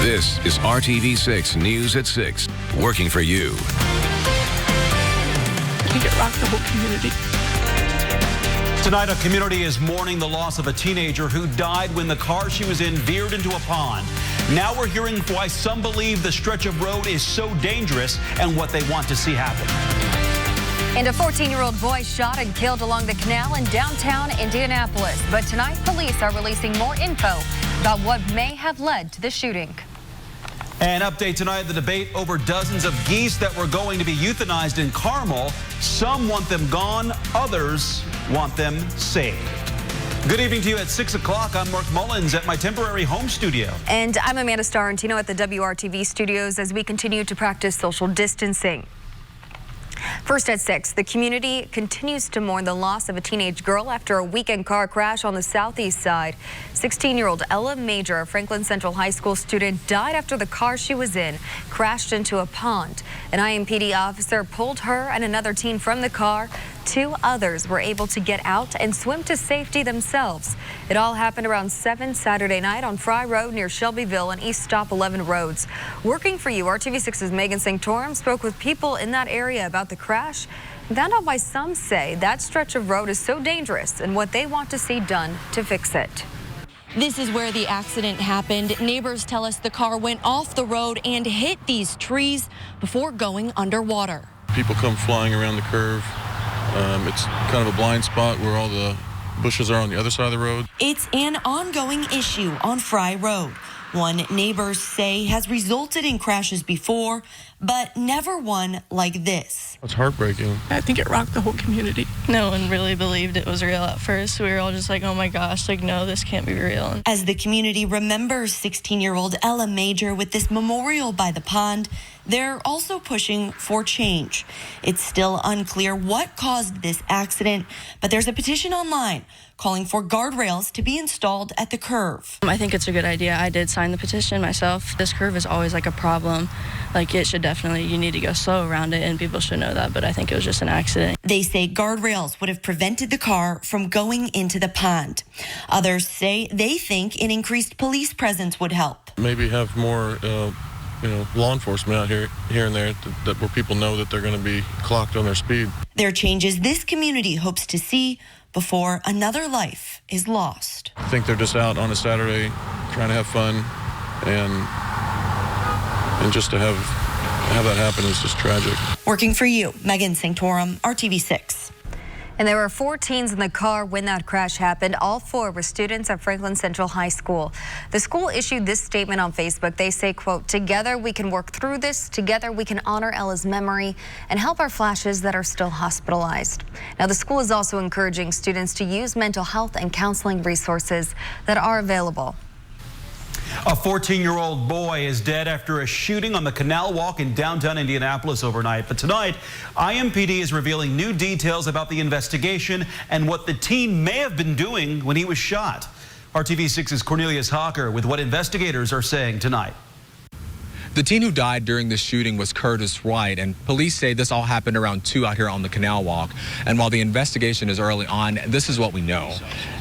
This is RTV6 News at 6, working for you. I think it rocked the whole community. Tonight, a community is mourning the loss of a teenager who died when the car she was in veered into a pond. Now we're hearing why some believe the stretch of road is so dangerous and what they want to see happen. And a 14-year-old boy shot and killed along the canal in downtown Indianapolis. But tonight, police are releasing more info about what may have led to the shooting. An update tonight, the debate over dozens of geese that were going to be euthanized in Carmel. Some want them gone, others want them saved. Good evening to you at 6 o'clock. I'm Mark Mullins at my temporary home studio. And I'm Amanda Starrentino at the WRTV studios as we continue to practice social distancing. First at 6, the community continues to mourn the loss of a teenage girl after a weekend car crash on the southeast side. 16-year-old Ella Major, a Franklin Central High School student, died after the car she was in crashed into a pond. An IMPD officer pulled her and another teen from the car. 2 others were able to get out and swim to safety themselves. It all happened around 7 Saturday night on Fry Road near Shelbyville and East Stop 11 roads. Working for you, RTV6's Megan Sanctorum spoke with people in that area about the crash and found out why some say that stretch of road is so dangerous and what they want to see done to fix it. This is where the accident happened. Neighbors tell us the car went off the road and hit these trees before going underwater. People come flying around the curve. It's kind of a blind spot where all the bushes are on the other side of the road. It's an ongoing issue on Fry Road. One neighbors say has resulted in crashes before, but never one like this. It's heartbreaking. I think it rocked the whole community. No one really believed it was real at first. We were all just like, oh my gosh, like, no, this can't be real. As the community remembers 16-year-old Ella Major with this memorial by the pond, they're also pushing for change. It's still unclear what caused this accident, but there's a petition online calling for guardrails to be installed at the curve. I think it's a good idea. I did sign the petition myself. This curve is always like a problem. Like, it should definitely, you need to go slow around it, and people should know that, but I think it was just an accident. They say guardrails would have prevented the car from going into the pond. Others say they think an increased police presence would help. Maybe have more law enforcement out here and there where people know that they're going to be clocked on their speed. There are changes this community hopes to see before another life is lost. I think they're just out on a Saturday trying to have fun, and just to have that happen is just tragic. Working for you, Megan Sanctorum, RTV6. And there were 4 teens in the car when that crash happened. All 4 were students at Franklin Central High School. The school issued this statement on Facebook. They say, quote, "Together we can work through this. Together we can honor Ella's memory and help our flashes that are still hospitalized." Now, the school is also encouraging students to use mental health and counseling resources that are available. A 14-year-old boy is dead after a shooting on the Canal Walk in downtown Indianapolis overnight. But tonight, IMPD is revealing new details about the investigation and what the teen may have been doing when he was shot. RTV6's Cornelius Hawker with what investigators are saying tonight. The teen who died during the shooting was Curtis Wright, and police say this all happened around 2 out here on the Canal Walk. And while the investigation is early on, this is what we know.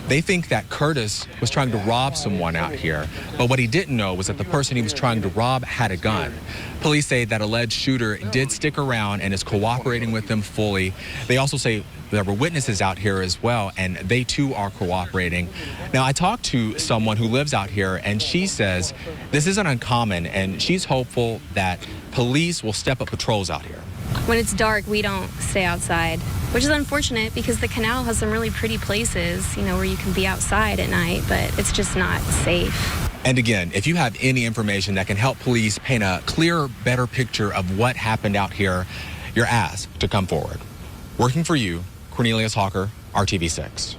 They think that Curtis was trying to rob someone out here, but what he didn't know was that the person he was trying to rob had a gun. Police say that alleged shooter did stick around and is cooperating with them fully. They also say there were witnesses out here as well, and they too are cooperating. Now, I talked to someone who lives out here, and she says this isn't uncommon, and she's hopeful that police will step up patrols out here. When it's dark, we don't stay outside, which is unfortunate because the canal has some really pretty places, where you can be outside at night, but it's just not safe. And again, if you have any information that can help police paint a clearer, better picture of what happened out here, you're asked to come forward. Working for you, Cornelius Hawker, RTV6.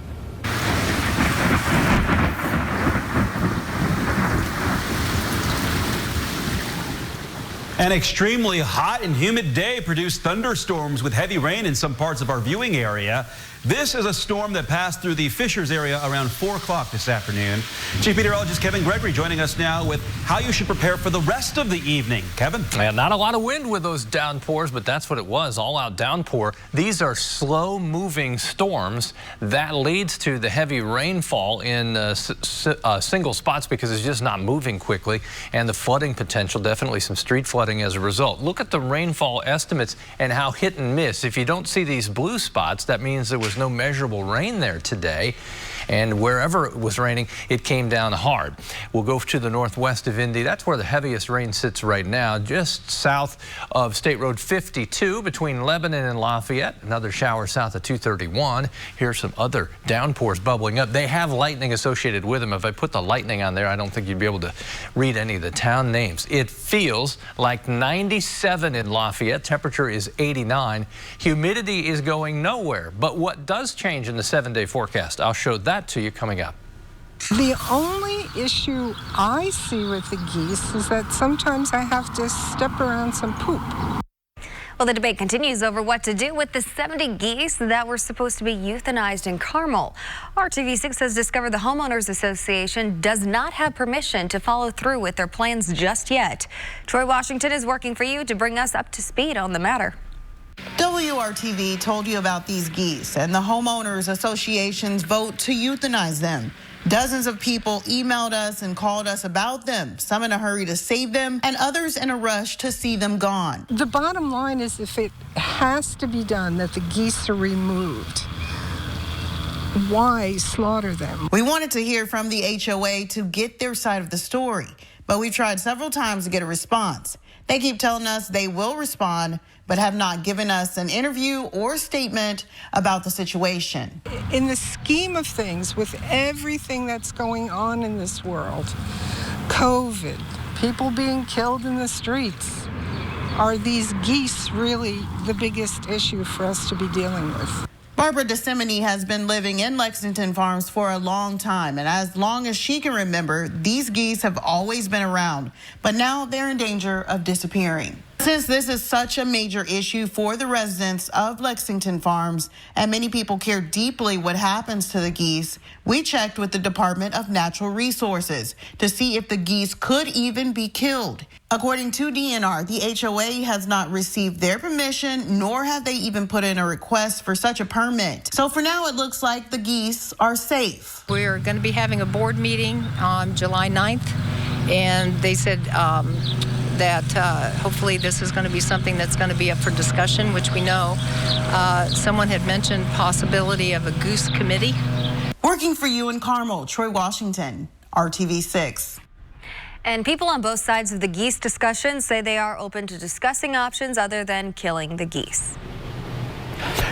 An extremely hot and humid day produced thunderstorms with heavy rain in some parts of our viewing area. This is a storm that passed through the Fishers area around 4 o'clock this afternoon. Chief Meteorologist Kevin Gregory joining us now with how you should prepare for the rest of the evening. Kevin? Man, not a lot of wind with those downpours, but that's what it was, all-out downpour. These are slow-moving storms. That leads to the heavy rainfall in single spots because it's just not moving quickly, and the flooding potential, definitely some street flooding as a result. Look at the rainfall estimates and how hit and miss. If you don't see these blue spots, that means there was no measurable rain there today. And wherever it was raining, it came down hard. We'll go to the northwest of Indy. That's where the heaviest rain sits right now, just south of State Road 52 between Lebanon and Lafayette. Another shower south of 231. Here's some other downpours bubbling up. They have lightning associated with them. If I put the lightning on there, I don't think you'd be able to read any of the town names. It feels like 97 in Lafayette. Temperature is 89. Humidity is going nowhere. But what does change in the 7-day forecast? I'll show that to you coming up. The only issue I see with the geese is that sometimes I have to step around some poop. Well, the debate continues over what to do with the 70 geese that were supposed to be euthanized in Carmel. RTV6 has discovered the Homeowners Association does not have permission to follow through with their plans just yet. Troy Washington is working for you to bring us up to speed on the matter. WRTV told you about these geese and the Homeowners Association's vote to euthanize them. Dozens of people emailed us and called us about them, some in a hurry to save them and others in a rush to see them gone. The bottom line is if it has to be done, that the geese are removed, why slaughter them? We wanted to hear from the HOA to get their side of the story, but we tried several times to get a response. They keep telling us they will respond, but have not given us an interview or statement about the situation. In the scheme of things, with everything that's going on in this world, COVID, people being killed in the streets, are these geese really the biggest issue for us to be dealing with? Barbara DeSimone has been living in Lexington Farms for a long time, and as long as she can remember, these geese have always been around, but now they're in danger of disappearing. Since this is such a major issue for the residents of Lexington Farms, and many people care deeply what happens to the geese, we checked with the Department of Natural Resources to see if the geese could even be killed. According to DNR, the HOA has not received their permission, nor have they even put in a request for such a permit. So for now, it looks like the geese are safe. We're going to be having a board meeting on July 9th, and they said that hopefully this is going to be something that's going to be up for discussion, which we know. Someone had mentioned possibility of a goose committee. Working for you in Carmel, Troy Washington, RTV6. And people on both sides of the geese discussion say they are open to discussing options other than killing the geese.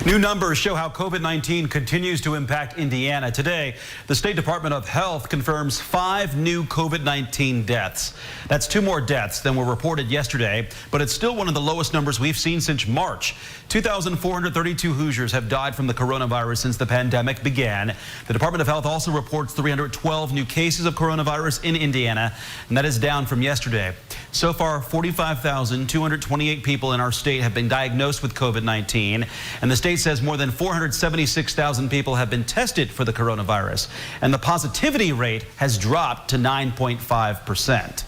New numbers show how COVID-19 continues to impact Indiana. Today, the State Department of Health confirms 5 new COVID-19 deaths. That's 2 more deaths than were reported yesterday, but it's still one of the lowest numbers we've seen since March. 2,432 Hoosiers have died from the coronavirus since the pandemic began. The Department of Health also reports 312 new cases of coronavirus in Indiana, and that is down from yesterday. So far, 45,228 people in our state have been diagnosed with COVID-19, and the state says more than 476,000 people have been tested for the coronavirus, and the positivity rate has dropped to 9.5%.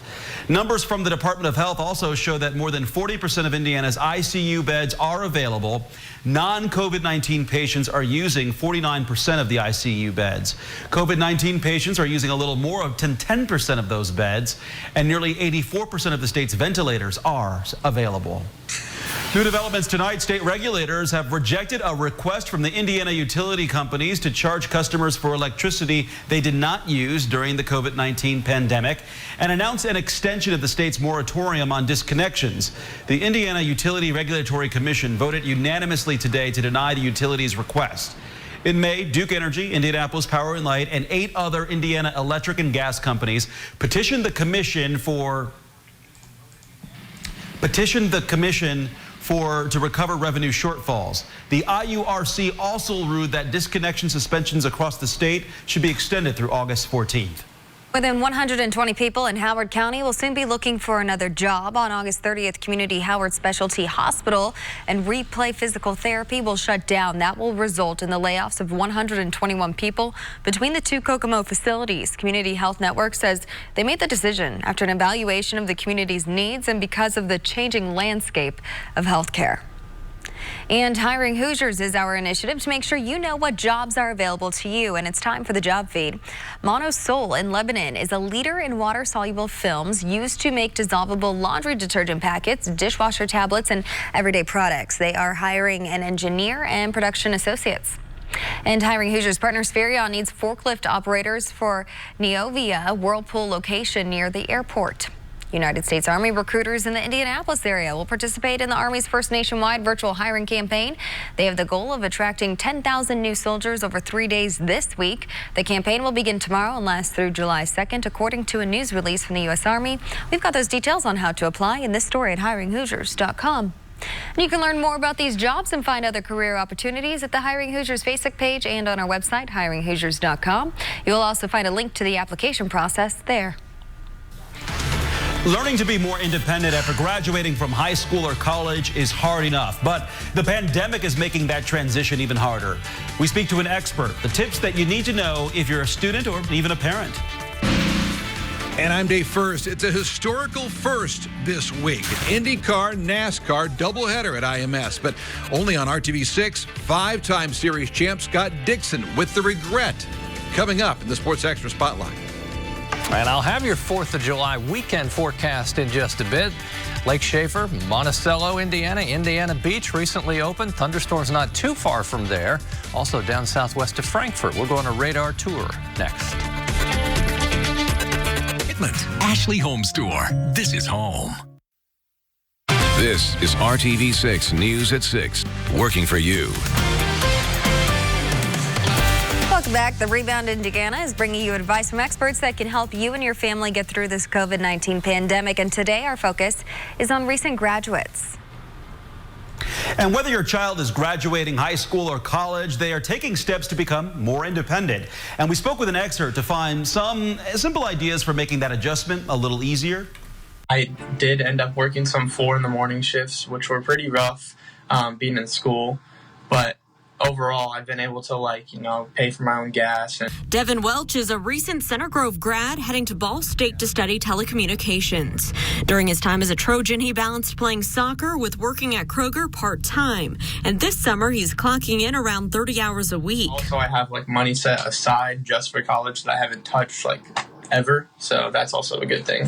Numbers from the Department of Health also show that more than 40% of Indiana's ICU beds are available. Non-COVID-19 patients are using 49% of the ICU beds. COVID-19 patients are using a little more than 10% of those beds, and nearly 84% of the state's ventilators are available. New developments tonight. State regulators have rejected a request from the Indiana utility companies to charge customers for electricity they did not use during the COVID-19 pandemic and announced an extension of the state's moratorium on disconnections. The Indiana Utility Regulatory Commission voted unanimously today to deny the utility's request. In May, Duke Energy, Indianapolis Power and Light, and 8 other Indiana electric and gas companies petitioned the commission to recover revenue shortfalls. The IURC also ruled that disconnection suspensions across the state should be extended through August 14th. More than 120 people in Howard County will soon be looking for another job. On August 30th, Community Howard Specialty Hospital and Replay Physical Therapy will shut down. That will result in the layoffs of 121 people between the two Kokomo facilities. Community Health Network says they made the decision after an evaluation of the community's needs and because of the changing landscape of healthcare. And Hiring Hoosiers is our initiative to make sure you know what jobs are available to you, and it's time for the job feed. Monosol in Lebanon is a leader in water-soluble films used to make dissolvable laundry detergent packets, dishwasher tablets, and everyday products. They are hiring an engineer and production associates. And Hiring Hoosiers partner Spherion needs forklift operators for Neovia Whirlpool location near the airport. United States Army recruiters in the Indianapolis area will participate in the Army's first nationwide virtual hiring campaign. They have the goal of attracting 10,000 new soldiers over 3 days this week. The campaign will begin tomorrow and last through July 2nd, according to a news release from the U.S. Army. We've got those details on how to apply in this story at hiringhoosiers.com. And you can learn more about these jobs and find other career opportunities at the Hiring Hoosiers Facebook page and on our website, hiringhoosiers.com. You'll also find a link to the application process there. Learning to be more independent after graduating from high school or college is hard enough, but the pandemic is making that transition even harder. We speak to an expert, the tips that you need to know if you're a student or even a parent. And I'm Dave First. It's a historical first this week. An IndyCar, NASCAR doubleheader at IMS, but only on RTV6. Five-time series champ Scott Dixon with the regret coming up in the Sports Extra Spotlight. And I'll have your 4th of July weekend forecast in just a bit. Lake Schaefer, Monticello, Indiana Beach recently opened. Thunderstorms not too far from there. Also down southwest of Frankfurt. We'll go on a radar tour next. Ashley Home Store. This is home. This is RTV6 News at 6. Working for you. Welcome back. The Rebound Indiana is bringing you advice from experts that can help you and your family get through this COVID-19 pandemic. And today our focus is on recent graduates. And whether your child is graduating high school or college, they are taking steps to become more independent. And we spoke with an expert to find some simple ideas for making that adjustment a little easier. I did end up working some 4 in the morning shifts, which were pretty rough being in school. But overall, I've been able to, pay for my own gas. Devin Welch is a recent Center Grove grad heading to Ball State to study telecommunications. During his time as a Trojan, he balanced playing soccer with working at Kroger part-time. And this summer, he's clocking in around 30 hours a week. Also, I have money set aside just for college that I haven't touched ever. So that's also a good thing.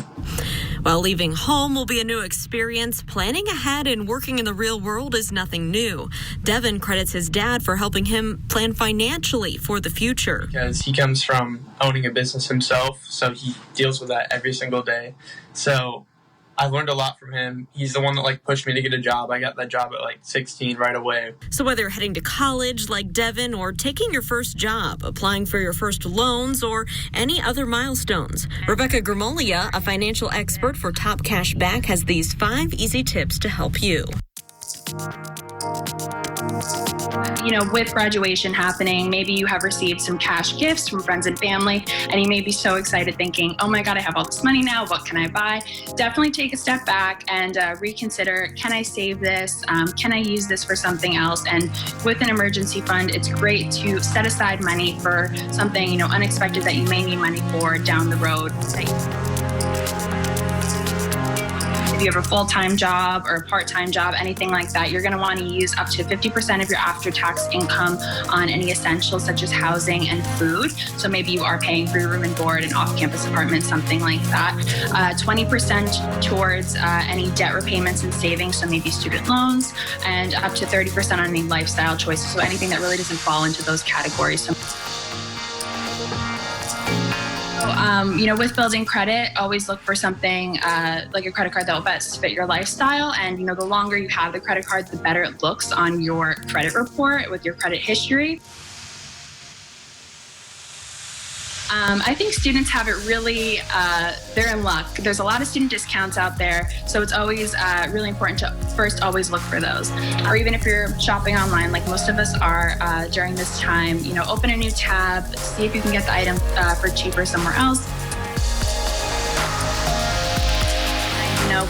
While leaving home will be a new experience, planning ahead and working in the real world is nothing new. Devin credits his dad for helping him plan financially for the future. Because he comes from owning a business himself, so he deals with that every single day. So I learned a lot from him. He's the one that pushed me to get a job. I got that job at 16 right away. So whether heading to college like Devin or taking your first job, applying for your first loans or any other milestones, Rebecca Grimolia, a financial expert for Top Cash Back, has these 5 easy tips to help you. With graduation happening, maybe you have received some cash gifts from friends and family, and you may be so excited thinking, oh my God, I have all this money now. What can I buy? Definitely take a step back and reconsider, can I save this? Can I use this for something else? And with an emergency fund, it's great to set aside money for something, unexpected that you may need money for down the road. If you have a full-time job or a part-time job, anything like that, you're going to want to use up to 50% of your after-tax income on any essentials such as housing and food. So maybe you are paying for your room and board, an off-campus apartment, something like that. 20% towards any debt repayments and savings, so maybe student loans, and up to 30% on any lifestyle choices, so anything that really doesn't fall into those categories. So, with building credit, always look for something like a credit card that will best fit your lifestyle. And, the longer you have the credit card, the better it looks on your credit report with your credit history. I think students have it really, they're in luck. There's a lot of student discounts out there, so it's always really important to first always look for those. Or even if you're shopping online, like most of us are during this time, open a new tab, see if you can get the item for cheaper somewhere else.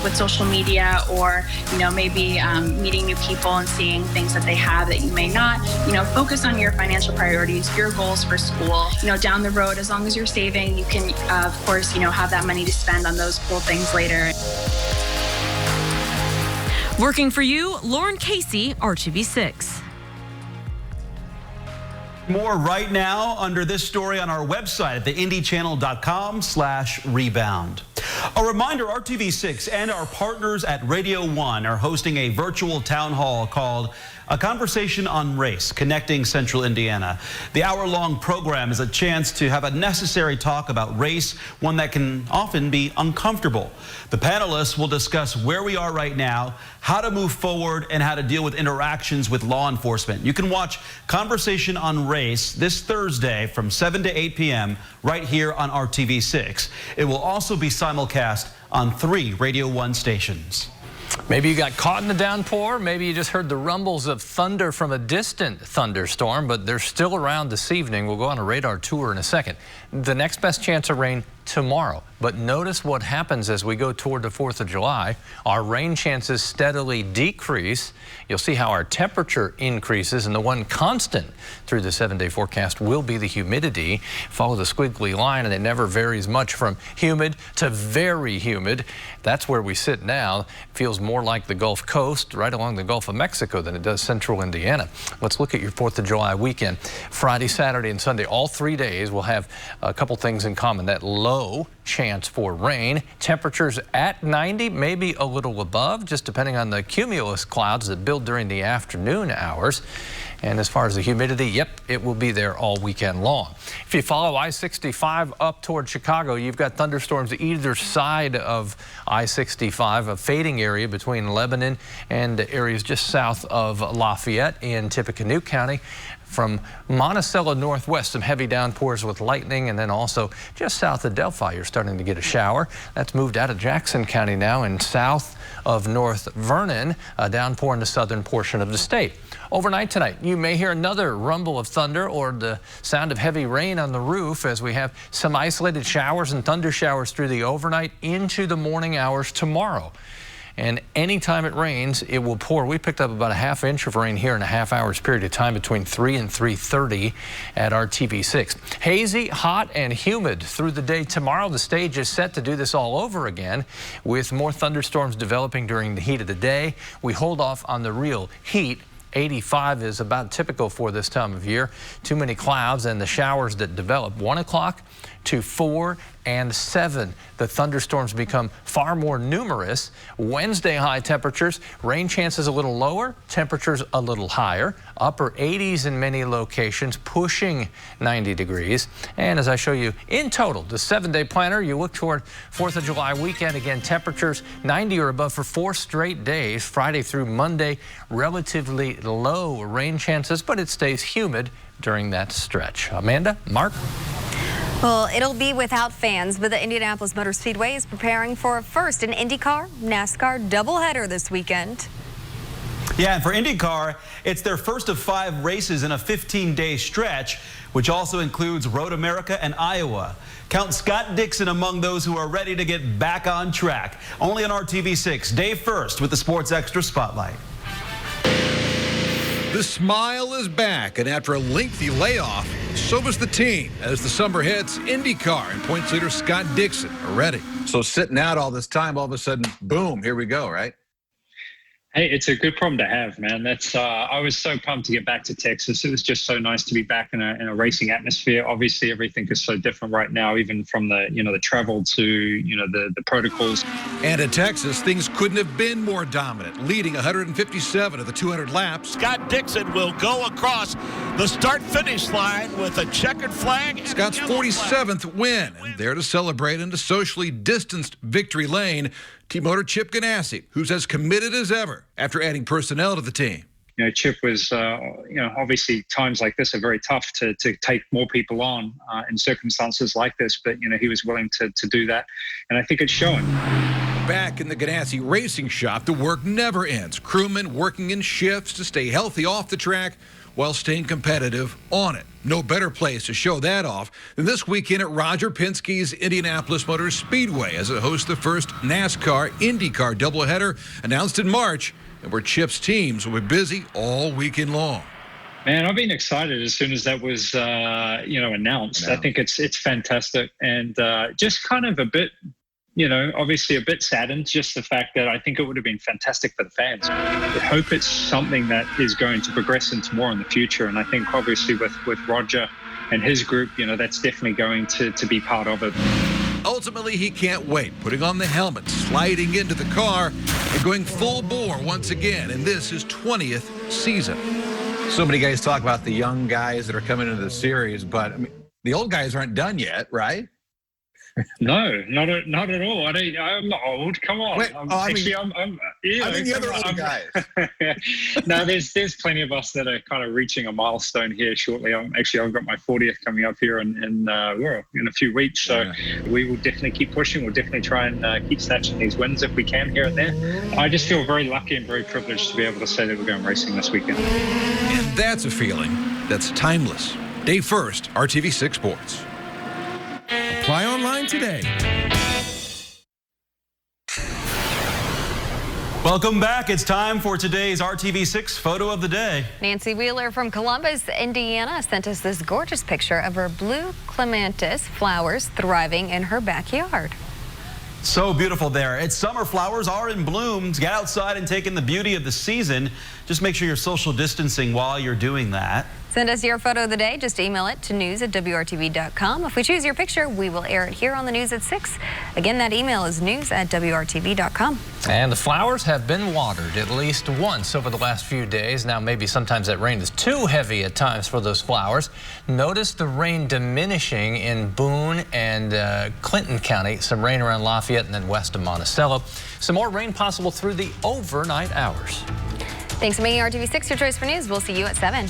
with social media or, maybe meeting new people and seeing things that they have that you may not. Focus on your financial priorities, your goals for school. Down the road, as long as you're saving, you can, of course, have that money to spend on those cool things later. Working for you, Lauren Casey, RTV6. More right now under this story on our website at theindychannel.com/rebound. A reminder, RTV6 and our partners at Radio 1 are hosting a virtual town hall called A Conversation on Race, Connecting Central Indiana. The hour-long program is a chance to have a necessary talk about race, one that can often be uncomfortable. The panelists will discuss where we are right now, how to move forward, and how to deal with interactions with law enforcement. You can watch Conversation on Race this Thursday from 7 to 8 p.m. right here on RTV6. It will also be simulcast on 3 Radio 1 stations. Maybe you got caught in the downpour. Maybe you just heard the rumbles of thunder from a distant thunderstorm, but they're still around this evening. We'll go on a radar tour in a second. The next best chance of rain tomorrow. But notice what happens as we go toward the 4th of July. Our rain chances steadily decrease. You'll see how our temperature increases, and the one constant through the 7-day forecast will be the humidity. Follow the squiggly line, and it never varies much from humid to very humid. That's where we sit now. Feels more like the Gulf Coast, right along the Gulf of Mexico, than it does central Indiana. Let's look at your 4th of July weekend. Friday, Saturday, and Sunday, all 3 days will have a couple things in common. That low chance for rain, temperatures at 90, maybe a little above, just depending on the cumulus clouds that build during the afternoon hours. And as far as the humidity, yep, it will be there all weekend long. If you follow I-65 up toward Chicago, you've got thunderstorms either side of I-65, a fading area between Lebanon and areas just south of Lafayette in Tippecanoe County. From Monticello northwest, some heavy downpours with lightning, and then also just south of Delphi, you're starting to get a shower. That's moved out of Jackson County now, and south of North Vernon, a downpour in the southern portion of the state. Overnight tonight, you may hear another rumble of thunder or the sound of heavy rain on the roof as we have some isolated showers and thunder showers through the overnight into the morning hours tomorrow. And anytime it rains, it will pour. We picked up about a ½ inch of rain here in a ½ hour's period of time between 3 and 3:30 at RTV6. Hazy, hot, and humid through the day tomorrow. The stage is set to do this all over again with more thunderstorms developing during the heat of the day. We hold off on the real heat. 85 is about typical for this time of year. Too many clouds, and the showers that develop 1 o'clock to 4 and 7. The thunderstorms become far more numerous. Wednesday high temperatures, rain chances a little lower, temperatures a little higher. Upper 80s in many locations, pushing 90 degrees. And as I show you in total, the 7-day planner, you look toward 4th of July weekend. Again, temperatures 90 or above for 4 straight days. Friday through Monday, relatively low rain chances, but it stays humid during that stretch. Amanda, Mark? Well, it'll be without fans, but the Indianapolis Motor Speedway is preparing for a first in IndyCar, NASCAR doubleheader this weekend. Yeah, and for IndyCar, it's their first of 5 races in a 15-day stretch, which also includes Road America and Iowa. Count Scott Dixon among those who are ready to get back on track. Only on RTV6, Dave First with the Sports Extra Spotlight. The smile is back, and after a lengthy layoff, so was the team. As the summer hits, IndyCar and points leader Scott Dixon are ready. So sitting out all this time, all of a sudden, boom, here we go, right? Hey, it's a good problem to have, man. That's I was so pumped to get back to Texas. It was just so nice to be back in a racing atmosphere. Obviously, everything is so different right now, even from the the travel to the protocols. And at Texas, things couldn't have been more dominant, leading 157 of the 200 laps. Scott Dixon will go across the start-finish line with a checkered flag. Scott's 47th win, and there to celebrate in a socially distanced victory lane, Team owner Chip Ganassi, who's as committed as ever after adding personnel to the team. Chip was, obviously times like this are very tough to take more people on in circumstances like this, but, he was willing to do that, and I think it's showing. Back in the Ganassi Racing Shop, the work never ends. Crewmen working in shifts to stay healthy off the track, while staying competitive on it. No better place to show that off than this weekend at Roger Penske's Indianapolis Motor Speedway as it hosts the first NASCAR IndyCar doubleheader announced in March, and where Chip's teams will be busy all weekend long. Man, I've been excited as soon as that was, announced. I think it's fantastic, and just kind of a bit, obviously a bit saddened, just the fact that I think it would have been fantastic for the fans. I hope it's something that is going to progress into more in the future, and I think obviously with Roger and his group, that's definitely going to be part of it. Ultimately, he can't wait, putting on the helmet, sliding into the car, and going full bore once again in this his 20th season. So many guys talk about the young guys that are coming into the series, but I mean, the old guys aren't done yet, right? No, not at all. I'm not old. Come on. Wait, I'm the other old guys. No, there's plenty of us that are kind of reaching a milestone here shortly. I've got my 40th coming up here in a few weeks. So we will definitely keep pushing. We'll definitely try and keep snatching these wins if we can here and there. I just feel very lucky and very privileged to be able to say that we're going racing this weekend. And that's a feeling that's timeless. Day first, RTV6 Sports. Apply online today. Welcome back. It's time for today's RTV6 photo of the day. Nancy Wheeler from Columbus, Indiana, sent us this gorgeous picture of her blue clematis flowers thriving in her backyard. So beautiful there. It's summer. Flowers are in bloom. Get outside and take in the beauty of the season. Just make sure you're social distancing while you're doing that. Send us your photo of the day. Just email it to news@WRTV.com. If we choose your picture, we will air it here on the News at 6. Again, that email is news@WRTV.com. And the flowers have been watered at least once over the last few days. Now, maybe sometimes that rain is too heavy at times for those flowers. Notice the rain diminishing in Boone and Clinton County. Some rain around Lafayette and then west of Monticello. Some more rain possible through the overnight hours. Thanks for making RTV6 your choice for news. We'll see you at 7.